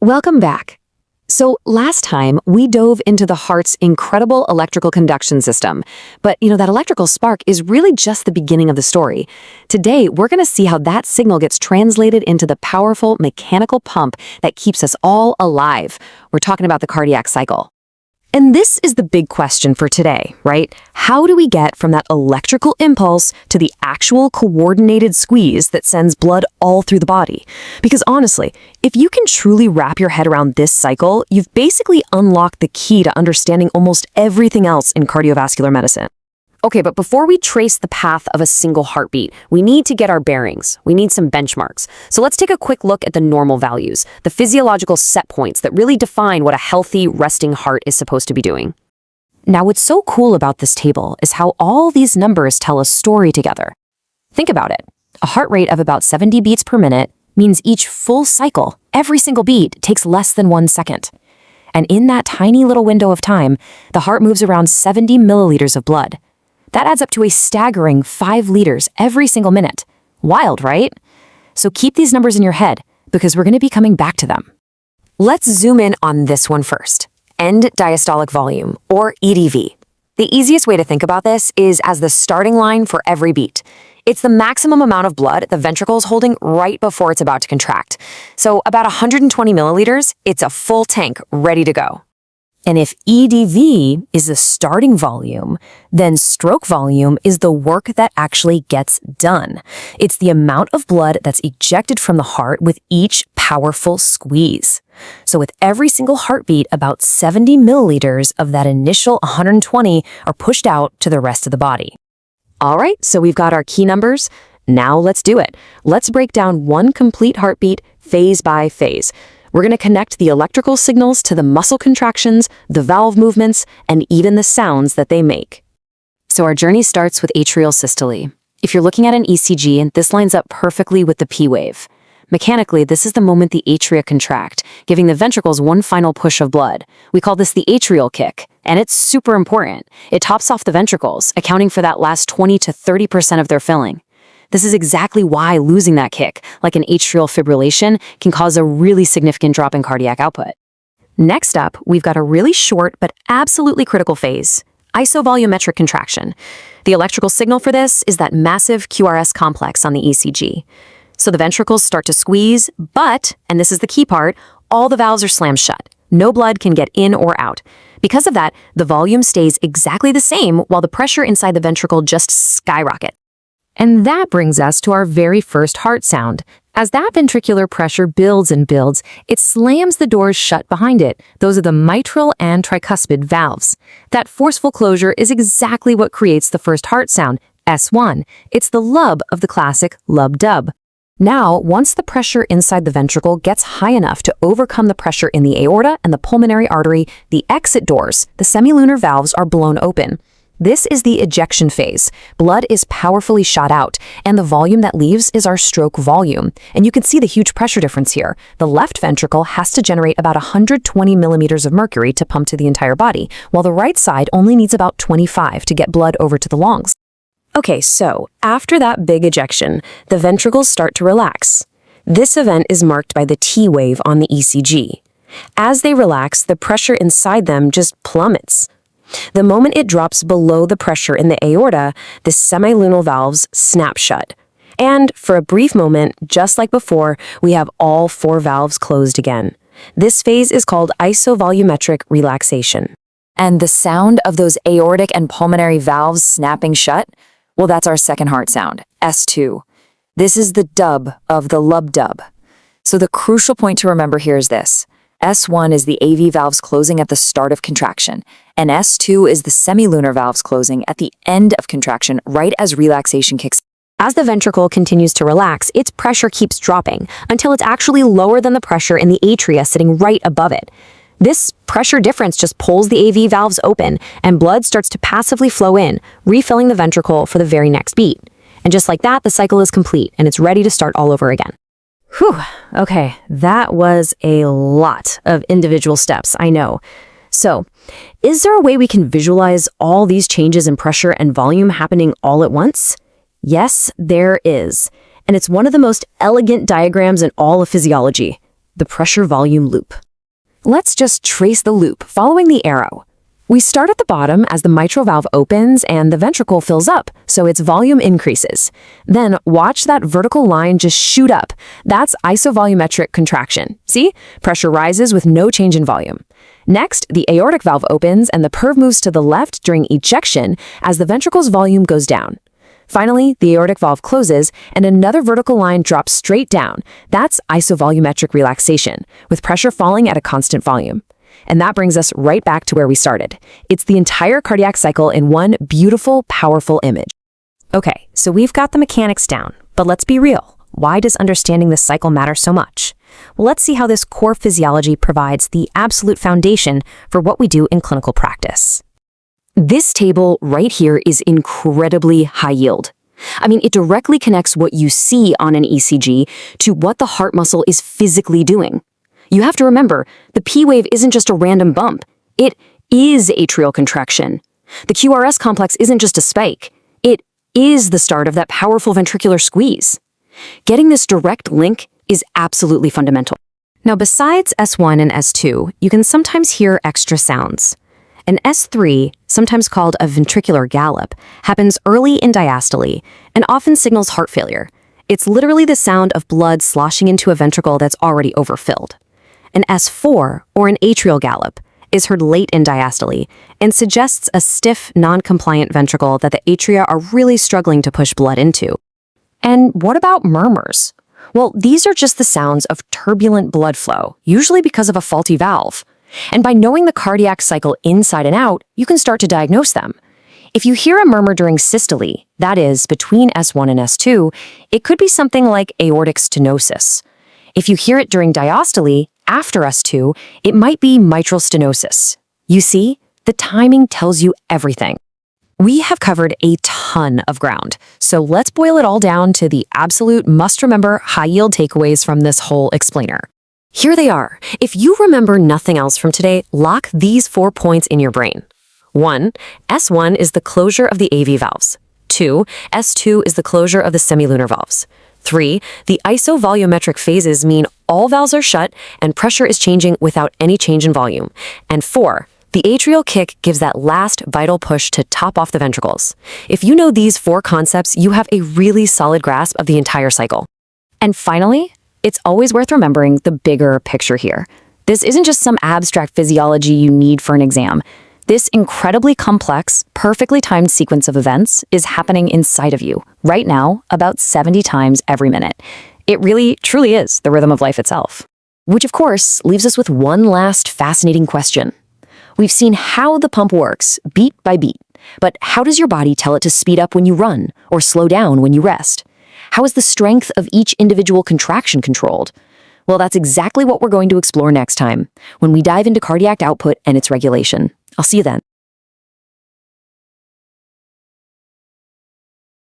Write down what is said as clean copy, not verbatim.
Welcome back. So last time, we dove into the heart's incredible electrical conduction system. But, that electrical spark is really just the beginning of the story. Today, we're going to see how that signal gets translated into the powerful mechanical pump that keeps us all alive. We're talking about the cardiac cycle. And this is the big question for today, right? How do we get from that electrical impulse to the actual coordinated squeeze that sends blood all through the body? Because honestly, if you can truly wrap your head around this cycle, you've basically unlocked the key to understanding almost everything else in cardiovascular medicine. Okay, but before we trace the path of a single heartbeat, we need to get our bearings. We need some benchmarks. So let's take a quick look at the normal values, the physiological set points that really define what a healthy, resting heart is supposed to be doing. Now, what's so cool about this table is how all these numbers tell a story together. Think about it. A heart rate of about 70 beats per minute means each full cycle, every single beat, takes less than 1 second. And in that tiny little window of time, the heart moves around 70 milliliters of blood. That adds up to a staggering 5 liters every single minute. Wild, right? So keep these numbers in your head, because we're going to be coming back to them. Let's zoom in on this one first. End diastolic volume, or EDV. The easiest way to think about this is as the starting line for every beat. It's the maximum amount of blood the ventricle is holding right before it's about to contract. So about 120 milliliters, it's a full tank ready to go. And if EDV is the starting volume, then stroke volume is the work that actually gets done. It's the amount of blood that's ejected from the heart with each powerful squeeze. So with every single heartbeat, about 70 milliliters of that initial 120 are pushed out to the rest of the body. All right, so we've got our key numbers. Now let's do it. Let's break down one complete heartbeat phase by phase. We're going to connect the electrical signals to the muscle contractions, the valve movements, and even the sounds that they make. So our journey starts with atrial systole. If you're looking at an ECG, this lines up perfectly with the P wave. Mechanically, this is the moment the atria contract, giving the ventricles one final push of blood. We call this the atrial kick, and it's super important. It tops off the ventricles, accounting for that last 20 to 30% of their filling. This is exactly why losing that kick, like an atrial fibrillation, can cause a really significant drop in cardiac output. Next up, we've got a really short but absolutely critical phase, isovolumetric contraction. The electrical signal for this is that massive QRS complex on the ECG. So the ventricles start to squeeze, but, and this is the key part, all the valves are slammed shut. No blood can get in or out. Because of that, the volume stays exactly the same while the pressure inside the ventricle just skyrockets. And that brings us to our very first heart sound. As that ventricular pressure builds and builds, it slams the doors shut behind it. Those are the mitral and tricuspid valves. That forceful closure is exactly what creates the first heart sound, S1. It's the lub of the classic lub-dub. Now, once the pressure inside the ventricle gets high enough to overcome the pressure in the aorta and the pulmonary artery, the exit doors, the semilunar valves, are blown open. This is the ejection phase. Blood is powerfully shot out, and the volume that leaves is our stroke volume. And you can see the huge pressure difference here. The left ventricle has to generate about 120 millimeters of mercury to pump to the entire body, while the right side only needs about 25 to get blood over to the lungs. Okay, so after that big ejection, the ventricles start to relax. This event is marked by the T wave on the ECG. As they relax, the pressure inside them just plummets. The moment it drops below the pressure in the aorta, the semilunar valves snap shut. And for a brief moment, just like before, we have all 4 valves closed again. This phase is called isovolumetric relaxation. And the sound of those aortic and pulmonary valves snapping shut? Well, that's our second heart sound, S2. This is the dub of the lub-dub. So the crucial point to remember here is this. S1 is the AV valves closing at the start of contraction, and S2 is the semilunar valves closing at the end of contraction right as relaxation kicks in. As the ventricle continues to relax, its pressure keeps dropping until it's actually lower than the pressure in the atria sitting right above it. This pressure difference just pulls the AV valves open, and blood starts to passively flow in, refilling the ventricle for the very next beat. And just like that, the cycle is complete, and it's ready to start all over again. Whew, okay, that was a lot of individual steps, I know. So, is there a way we can visualize all these changes in pressure and volume happening all at once? Yes, there is. And it's one of the most elegant diagrams in all of physiology. the pressure-volume loop. Let's just trace the loop following the arrow. We start at the bottom as the mitral valve opens and the ventricle fills up, so its volume increases. Then watch that vertical line just shoot up. That's isovolumetric contraction. See? Pressure rises with no change in volume. Next, the aortic valve opens and the perv moves to the left during ejection as the ventricle's volume goes down. Finally, the aortic valve closes and another vertical line drops straight down. That's isovolumetric relaxation, with pressure falling at a constant volume. And that brings us right back to where we started. It's the entire cardiac cycle in one beautiful, powerful image. Okay, so we've got the mechanics down, but let's be real. Why does understanding this cycle matter so much? Well, let's see how this core physiology provides the absolute foundation for what we do in clinical practice. This table right here is incredibly high yield. I mean, it directly connects what you see on an ECG to what the heart muscle is physically doing. You have to remember, the P wave isn't just a random bump. It is atrial contraction. The QRS complex isn't just a spike. It is the start of that powerful ventricular squeeze. Getting this direct link is absolutely fundamental. Now, besides S1 and S2, you can sometimes hear extra sounds. An S3, sometimes called a ventricular gallop, happens early in diastole and often signals heart failure. It's literally the sound of blood sloshing into a ventricle that's already overfilled. An S4, or an atrial gallop, is heard late in diastole and suggests a stiff, non-compliant ventricle that the atria are really struggling to push blood into. And what about murmurs? Well, these are just the sounds of turbulent blood flow, usually because of a faulty valve. And by knowing the cardiac cycle inside and out, you can start to diagnose them. If you hear a murmur during systole, that is, between S1 and S2, it could be something like aortic stenosis. If you hear it during diastole, after S2, it might be mitral stenosis. You see, the timing tells you everything. We have covered a ton of ground, so let's boil it all down to the absolute must-remember high-yield takeaways from this whole explainer. Here they are. If you remember nothing else from today, lock these 4 points in your brain. 1. S1 is the closure of the AV valves. 2. S2 is the closure of the semilunar valves. 3. The isovolumetric phases mean all valves are shut and pressure is changing without any change in volume. And 4. The atrial kick gives that last vital push to top off the ventricles. If you know these 4 concepts, you have a really solid grasp of the entire cycle. And finally, it's always worth remembering the bigger picture here. This isn't just some abstract physiology you need for an exam. This incredibly complex, perfectly timed sequence of events is happening inside of you, right now, about 70 times every minute. It really, truly is the rhythm of life itself. Which, of course, leaves us with one last fascinating question. We've seen how the pump works, beat by beat, but how does your body tell it to speed up when you run, or slow down when you rest? How is the strength of each individual contraction controlled? Well, that's exactly what we're going to explore next time, when we dive into cardiac output and its regulation. I'll see you then.